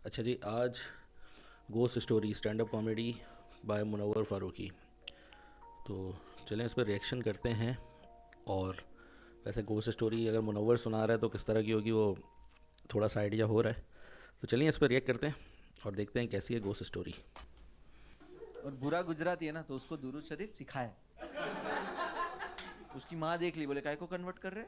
अच्छा जी, आज ghost story stand up comedy by Munawar Faruqui. तो चलें इस पर रिएक्शन करते हैं। और वैसे गोस्ट स्टोरी अगर मुनव्वर सुना रहा है तो किस तरह की होगी वो थोड़ा सा आइडिया हो रहा है। तो चलिए इस पर रिएक्ट करते हैं और देखते हैं कैसी है गोस्ट स्टोरी। और बुरा गुजराती है ना तो उसको दुरूद शरीफ सिखाए। उसकी माँ देख ली, बोले काय को कन्वर्ट कर रहे।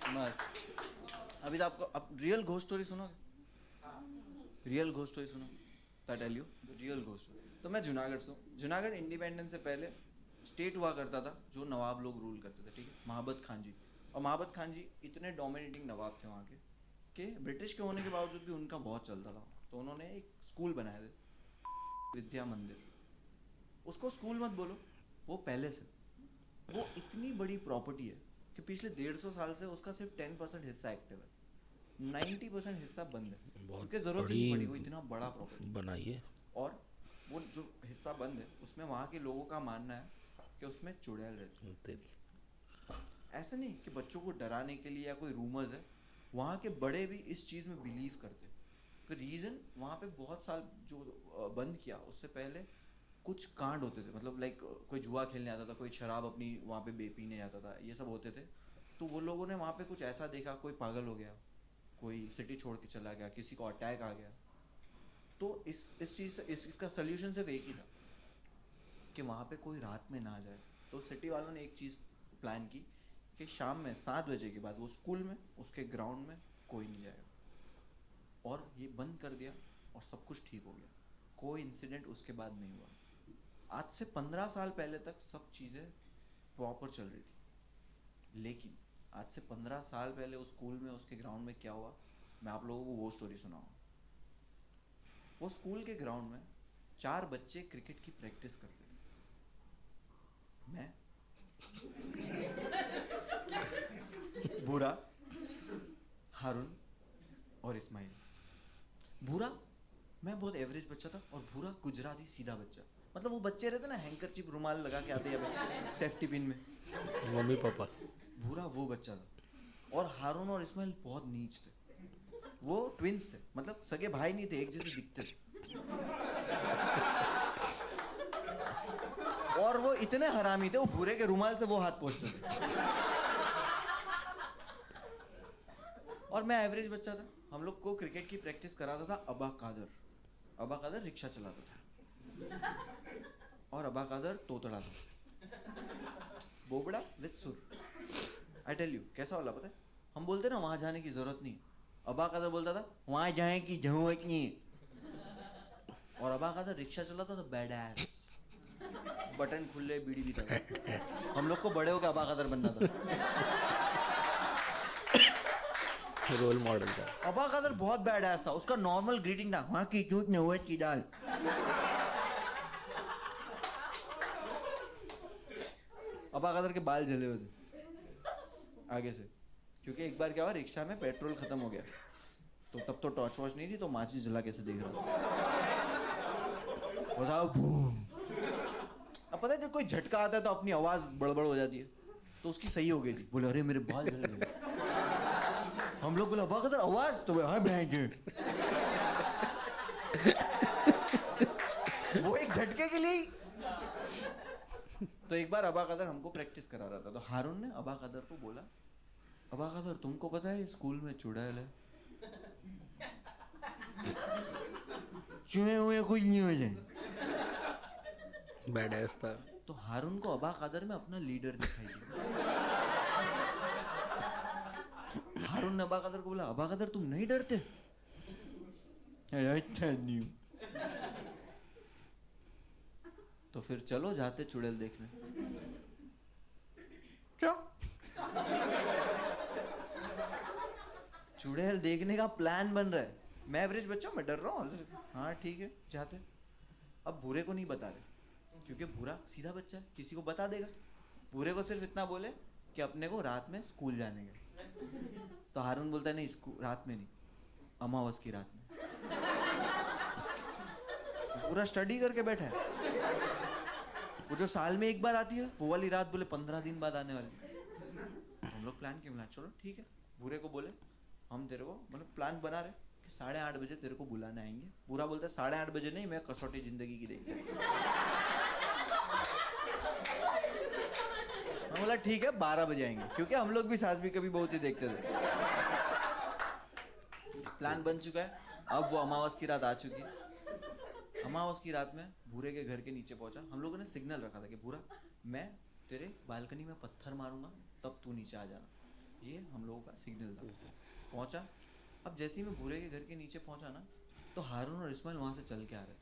मस्त। अभी तो आपको अब रियल घोस्ट स्टोरी सुनोगे? रियल घोस्ट स्टोरी सुनो तो tell you the real ghost story. तो मैं जूनागढ़ से हूँ। जूनागढ़ इंडिपेंडेंस से पहले स्टेट हुआ करता था जो नवाब लोग रूल करते थे, ठीक है। महाबत खान जी। और महाबत खान जी इतने डोमिनेटिंग नवाब थे वहाँ के कि ब्रिटिश के होने के बावजूद भी उनका बहुत चलता था। तो उन्होंने एक स्कूल बनाए थे, विद्या मंदिर। उसको स्कूल मत बोलो, वो पैलेस है। वो इतनी बड़ी प्रॉपर्टी है कि पिछले 150 साल से उसका सिर्फ 10% हिस्सा एक्टिव है, 90% हिस्सा बंद है, बहुत क्योंकि ज़रूरत ही बड़ी नहीं पड़ी, वो इतना बड़ा प्रॉपर्टी। बनाई है। और वो जो हिस्सा बंद है उसमें वहाँ के लोगों का मानना है कि उसमें चुड़ैल रहती तेरी। है। ऐसा नहीं कि बच्चों को डराने के लिए या कोई रूमर्स है, वहाँ के बड़े भी इस चीज़ में बिलीव करते हैं। रीज़न वहाँ पे बहुत साल जो बंद किया उससे पहले कुछ कांड होते थे, मतलब लाइक कोई जुआ खेलने आता था, कोई शराब अपनी वहाँ पे पीने जाता था, ये सब होते थे। तो वो लोगों ने वहाँ पे कुछ ऐसा देखा, कोई पागल हो गया, कोई सिटी छोड़ के चला गया, किसी को अटैक आ गया। तो इस चीज़ से इसका सोल्यूशन सिर्फ एक ही था कि वहाँ पे कोई रात में ना जाए। तो सिटी वालों ने एक चीज़ प्लान की कि शाम में 7 बजे के बाद वो स्कूल में उसके ग्राउंड में कोई नहीं जाएगा। और ये बंद कर दिया और सब कुछ ठीक हो गया। कोई इंसिडेंट उसके बाद नहीं हुआ। आज से 15 साल पहले तक सब चीज़ें प्रॉपर चल रही थी। लेकिन आज से 15 साल पहले उस स्कूल में उसके ग्राउंड में क्या हुआ, मैं आप लोगों को वो स्टोरी सुनाऊँ। वो स्कूल के ग्राउंड में 4 बच्चे क्रिकेट की प्रैक्टिस करते थे। मैं, भूरा, हारून और इस्माइल। भूरा, मैं बहुत एवरेज बच्चा था, और भूरा गुजराती सीधा बच्चा। मतलब वो बच्चे रहते ना हैंकरचिप रुमाल लगा के आते हैं सेफ्टी पिन में। Mummy papa. भूरा वो बच्चा था। और हारून और इस्माइल बहुत नीच थे। वो ट्विंस थे, मतलब सगे भाई नहीं थे, एक जैसे दिखते थे। और वो इतने हरामी थे, वो भूरे के रुमाल से वो हाथ पोंछते थे। और मैं एवरेज बच्चा था। हम लोग को क्रिकेट की प्रैक्टिस कराता था अबा कादर। अबा कादर रिक्शा चलाता था और अबा कादर तोतड़ा था, बोबड़ा विद सुर। आई टेल यू कैसा वाला पता है? हम बोलते ना वहां जाने की जरूरत नहीं, अबा कादर बोलता था वहां जाने की जरूरत नहीं। और अबा कादर रिक्शा चलाता था बैड एस, बटन खुले, बीड़ी भी था। हम लोग को बड़े होकर अबा कादर बनना था। रोल मॉडल था। अबा कादर बहुत बैड एस था। उसका नॉर्मल ग्रीटिंग था वहां की चूत ने हुए की दाल। अबा कादर के बाल जले हुए थे आगे से, क्योंकि एक बार क्या हुआ, रिक्शा में पेट्रोल खत्म हो गया। तो तब तो टॉर्च वॉच नहीं थी, तो माचिस जला कैसे देख रहा था। बताओ बूम। अब पता है जब कोई झटका आता है तो अपनी आवाज बड़बड़ हो जाती है। तो उसकी सही हो गई थी, बोले अरे मेरे बाल जल गए। हम लोग बोले अबा कादर आवाज, तो हाँ बहन। वो एक झटके के लिए। तो एक बार अबा कादर हमको प्रैक्टिस करा रहा था, तो हारून ने अबा कादर को बोला, अबा कादर तुमको पता है स्कूल में चुड़ैल है, चुहे हुए कुछ नहीं हो जाए। बैड एस था। तो हारून को अबा कादर में अपना लीडर दिखाई दिया। हारून ने अबा कादर को बोला, अबा कादर तुम नहीं डरते? अच्छा नहीं। तो फिर चलो जाते चुड़ैल देखने। चलो चुड़ैल देखने का प्लान बन रहा है। मैं एवरेज बच्चा हूँ, मैं डर रहा हूँ। हाँ ठीक है जाते। अब भूरे को नहीं बता रहे, क्योंकि भूरा सीधा बच्चा है, किसी को बता देगा भूरे को सिर्फ इतना बोले कि अपने को रात में स्कूल जाने का। तो हारून बोलता है नहीं, स्कूल रात में नहीं, अमावस की रात में। पूरा स्टडी करके बैठा है। वो जो साल में एक बार आती है वो वाली रात बोले 15 दिन बाद आने वाली। हम लोग प्लान क्यों बना, चलो ठीक है। भूरे को बोले हम तेरे को मतलब प्लान बना रहे कि 8:30 बजे तेरे को बुलाने आएंगे। पूरा बोलता है 8:30 बजे नहीं, मैं कसौटी जिंदगी की देखता हूं। मैं बोला ठीक है 12 बजे आएंगे, क्योंकि हम लोग भी सास भी कभी बहुत ही देखते थे। प्लान बन चुका है। अब वो अमावस की रात आ चुकी है। अमावस की रात में भूरे के घर के नीचे पहुंचा। हम लोगों ने सिग्नल रखा था कि भूरा मैं तेरे बालकनी में पत्थर मारूंगा तब तू नीचे आ जाना, ये हम लोगों का सिग्नल था। पहुंचा। अब जैसे ही मैं भूरे के घर के नीचे पहुंचा ना, तो हारून और इस्माइल वहां से चल के आ रहे थे।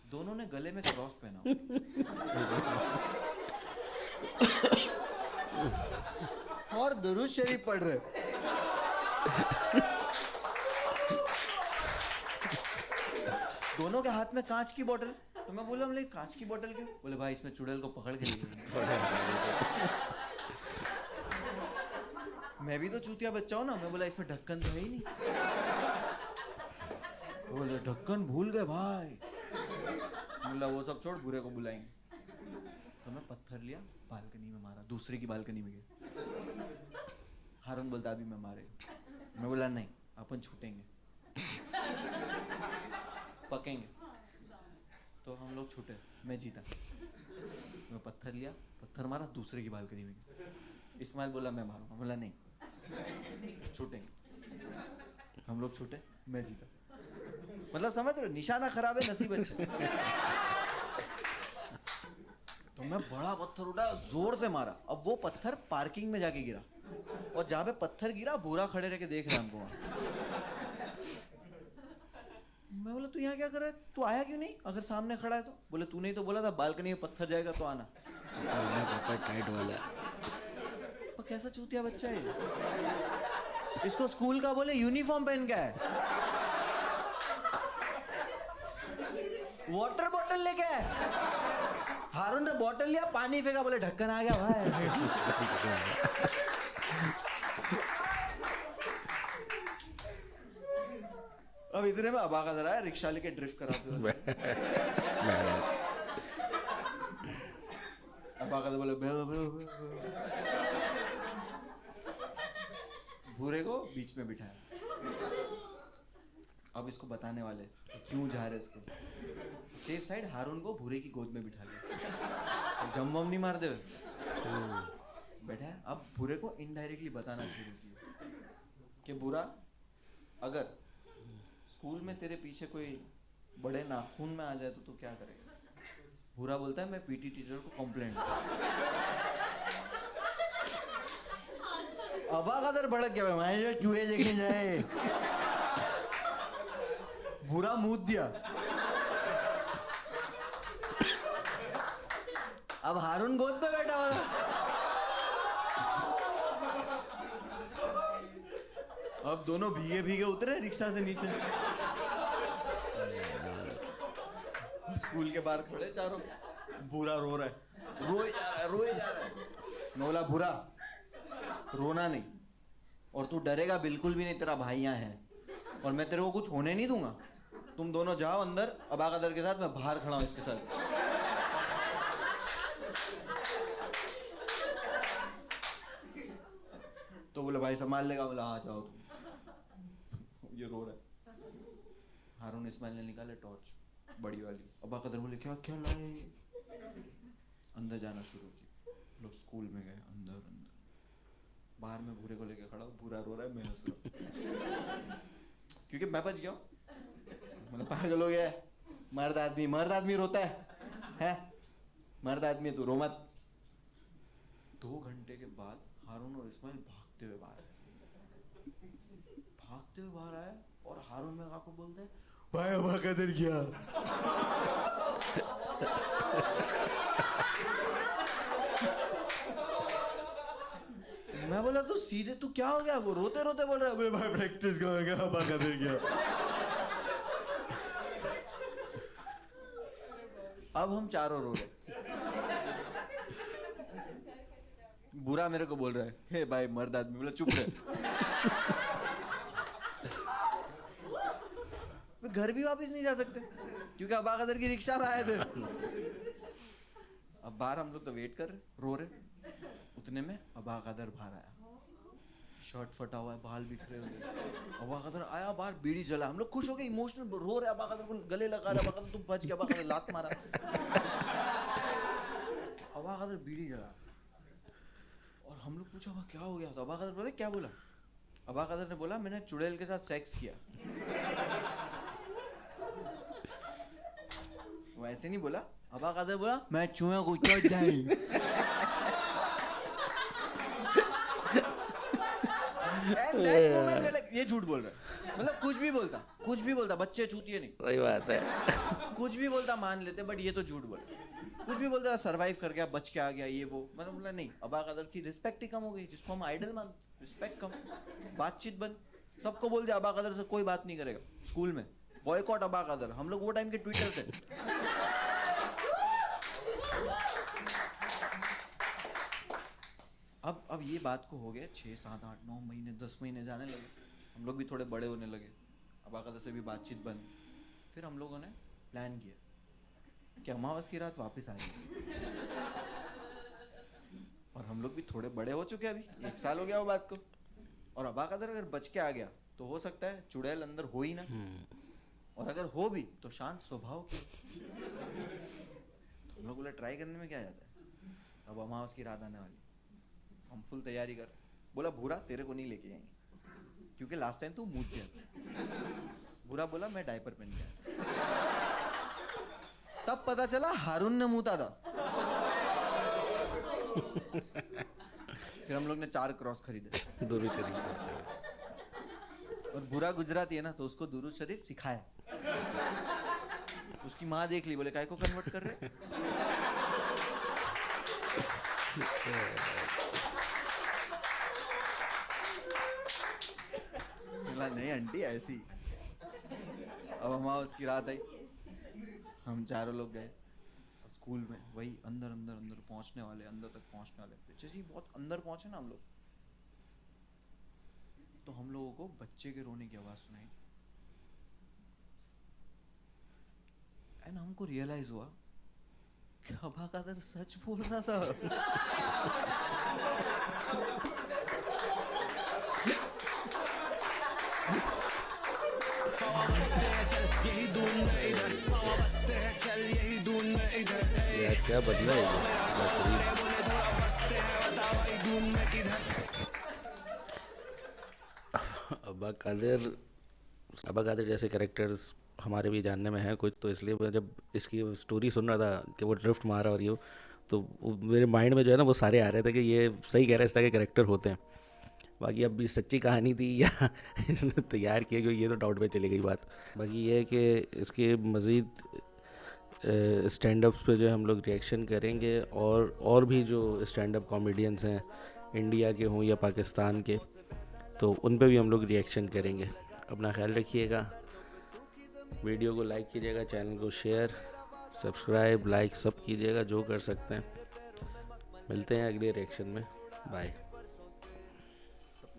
दोनों ने गले में क्रॉस पहना और दुरूद शरीफ पढ़ रहे। दोनों के हाथ में कांच की बोतल। तो मैं बोला हमले कांच की बोतल क्यों? बोले भाई इसमें चुड़ैल को पकड़ के लिए। मैं भी तो चूतिया बच्चा हूं ना। मैं बोला इसमें ढक्कन तो है ही नहीं। बोले ढक्कन भूल गए भाई। बोला वो सब छोड़, भूरे को बुलाएंगे। तो मैं पत्थर लिया, बालकनी में मारा, दूसरे की बालकनी में गया। हारून बोलता अभी मैं मारे। मैं बोला नहीं, अपन छूटेंगे, पकेंगे। तो हम लोग छूटे, मैं जीता। मैं पत्थर लिया, पत्थर मारा, दूसरे की बालकनी में गया। इस्माइल बोला मैं मारूंगा। बोला नहीं, छूटेंगे। हम लोग छूटे, मैं जीता। मतलब समझ रहे हो, निशाना खराब है, नसीब अच्छा। तो मैं बड़ा पत्थर उठा, जोर से मारा। अब वो पत्थर पार्किंग में जाके गिरा, और जहां पे पत्थर गिरा भूरा खड़े रह के देख रहे हमको। मैं बोला तू यहाँ क्या कर रहा है, तू आया क्यों नहीं अगर सामने खड़ा है तो? बोले तूने ही तो बोला था बालकनी में पत्थर जाएगा तो आना। टाइट वाला। पर कैसा चूतिया बच्चा है। इसको स्कूल का बोले यूनिफॉर्म पहन के है, वाटर बॉटल लेके आए। हारून ने बॉटल लिया, पानी फेंका, बोले ढक्कन आ गया भाई। अब इतने में अबा का जरा रिक्शा लेके ड्रिफ्ट कराते हुए। अबा का बोले भूरे को बीच में बिठाया। अब इसको बताने वाले क्यों जा रहे इसको। सेफ साइड हारून को भूरे की गोद में बिठा लिया। जम वम नहीं मार दे बैठा है। अब भूरे को इनडायरेक्टली बताना शुरू किया कि भूरा अगर स्कूल में तेरे पीछे कोई बड़े नाखून में आ जाए तो तू क्या करेगा? भूरा बोलता है मैं पीटी टीचर को कंप्लेंट। अबा कदर भड़क गया, मैं जो चूहे देखे जाए। भूरा मूत दिया। अब हारून गोद पे बैठा हुआ था। अब दोनों भीगे भीगे उतरे रिक्शा से नीचे। स्कूल के बाहर खड़े चारों। भूरा रो रहा है, रोए जा रहा है, रोए जा रहा है। मैं बोला भूरा रोना नहीं, और तू डरेगा बिल्कुल भी नहीं, तेरा भाई यहाँ है और मैं तेरे को कुछ होने नहीं दूंगा। तुम दोनों जाओ अंदर अबा कदर के साथ, मैं बाहर खड़ा हूं इसके साथ। तो बोले भाई संभाल लेगा। बोला हाँ जाओ तुम। ये रो रहा है। हारून इस्माइल ने निकाले टॉर्च बड़ी वाली। अबा कदर बोले क्या क्या लाए? अंदर जाना शुरू किया। लोग स्कूल में गए। अंदर बाहर में भूरे को लेके खड़ा हूं। भूरा रो रहा है, मैं हंस रहा हूं क्योंकि मैं बच गया हूं। मतलब पागल हो गया है। मर्द आदमी रोता है? मर्द आदमी है तू, रो मत। 2 घंटे के बाद हारून और इस्माइल भागते हुए बाहर आए और हारून में आके बोलते हैं भाई अबा कदर क्या? मैं बोला तो सीधे तू क्या हो गया? वो रोते रोते बोल रहा है भाई प्रैक्टिस करेगा, अबा कदर क्या? अब हम चारों रो रहे। बुरा मेरे को बोल रहा है, हे भाई मर्द आदमी, बोला चुप रहे। घर भी वापस नहीं जा सकते क्योंकि अबा कदर की रिक्शा में आए थे। अब बाहर हम लोग तो वेट कर रहे, रो रहे। उतने में अबा कदर बाहर आया, शर्ट फटा हुआ है, बाल बिखरे हुए। अबा कदर आया बाहर, बीड़ी जला। हम लोग खुश हो गए, इमोशनल रो रहे, अबा कदर को गले लगा रहे, अबा कदर तुम बच गया, अबा कदर लात मारा। अबा कदर बीड़ी जला और हम लोग पूछा क्या हो गया? तो अबा कदर पता क्या बोला? अबा कदर ने बोला मैंने चुड़ैल के साथ सेक्स किया। वो ऐसे नहीं बोला, अबा कदर बोला मैं चूहे को चोट जाई। ये झूठ बोल रहा है, मतलब कुछ भी बोलता, बच्चे चूतिए नहीं, सही बात है। कुछ भी बोलता मान लेते, बट ये तो झूठ बोला। कुछ भी बोलता, सरवाइव कर गया, बच के आ गया, ये वो। मतलब बोला नहीं, अबा कदर की रिस्पेक्ट ही कम हो गई, जिसको हम आइडल मान, रिस्पेक्ट कम, बातचीत बंद। सबको बोल दिया अबा कदर से कोई बात नहीं करेगा। स्कूल में बॉयकॉट अबा कदर, हम लोग वो टाइम के ट्विटर थे। अब ये बात को हो गया 6, 7, 8, 9 महीने, 10 महीने जाने लगे। हम लोग भी थोड़े बड़े होने लगे, अबा कदर से भी बातचीत बंद। फिर हम लोगों ने प्लान किया कि अमावस की रात वापस आ जाए। और हम लोग भी थोड़े बड़े हो चुके हैं, अभी 1 साल हो गया वो बात को। और अबा कदर अगर बच के आ गया तो हो सकता है चुड़ैल अंदर हो ही ना, और अगर हो भी तो शांत स्वभाव की। तो हम लोग बोले ट्राई करने में क्या जाता है। अब अमावस की रात आने वाली, हम फुल तैयारी कर। बोला भूरा तेरे को नहीं लेके जाएंगे क्योंकि लास्ट टाइम तू मूत गया। भूरा बोला मैं डायपर पहन गया। तब पता चला हारून ने मूता था। फिर हम लोग ने 4 क्रॉस खरीदे, दुरूद शरीफ। और बुरा गुजराती है ना, तो उसको दुरूद शरीफ सिखाया। उसकी माँ देख ली, बोले काय को कन्वर्ट कर रहे। बोला नहीं आंटी ऐसी। अब अमावस की रात आई, हम चारों लोग गए स्कूल में। वही अंदर अंदर अंदर पहुंचने वाले, अंदर तक पहुंचने वाले। जैसे ही बहुत अंदर पहुंचे ना हम लोग, तो हम लोगों को बच्चे के रोने की आवाज सुनाई। एंड हमको रियलाइज हुआ कि अबा कदर सच बोल रहा था। यार क्या बदला है अबा कादिर जैसे कैरेक्टर्स हमारे भी जानने में है कुछ, तो इसलिए मैं जब इसकी स्टोरी सुन रहा था कि वो ड्रिफ्ट मारा और ये, तो मेरे माइंड में जो है ना वो सारे आ रहे थे कि ये सही कह रहा है, इस तरह के कैरेक्टर होते हैं। बाकी अब ये सच्ची कहानी थी या इसने तैयार किया, क्योंकि ये तो डाउट में चली गई बात। बाकी ये है कि इसके मज़ीद स्टैंड अप्स पे जो है हम लोग रिएक्शन करेंगे, और भी जो स्टैंड अप कॉमेडियंस हैं इंडिया के हों या पाकिस्तान के, तो उन पे भी हम लोग रिएक्शन करेंगे। अपना ख्याल रखिएगा, वीडियो को लाइक कीजिएगा, चैनल को शेयर, सब्सक्राइब, लाइक सब कीजिएगा जो कर सकते हैं। मिलते हैं अगले रिएक्शन में, बाय।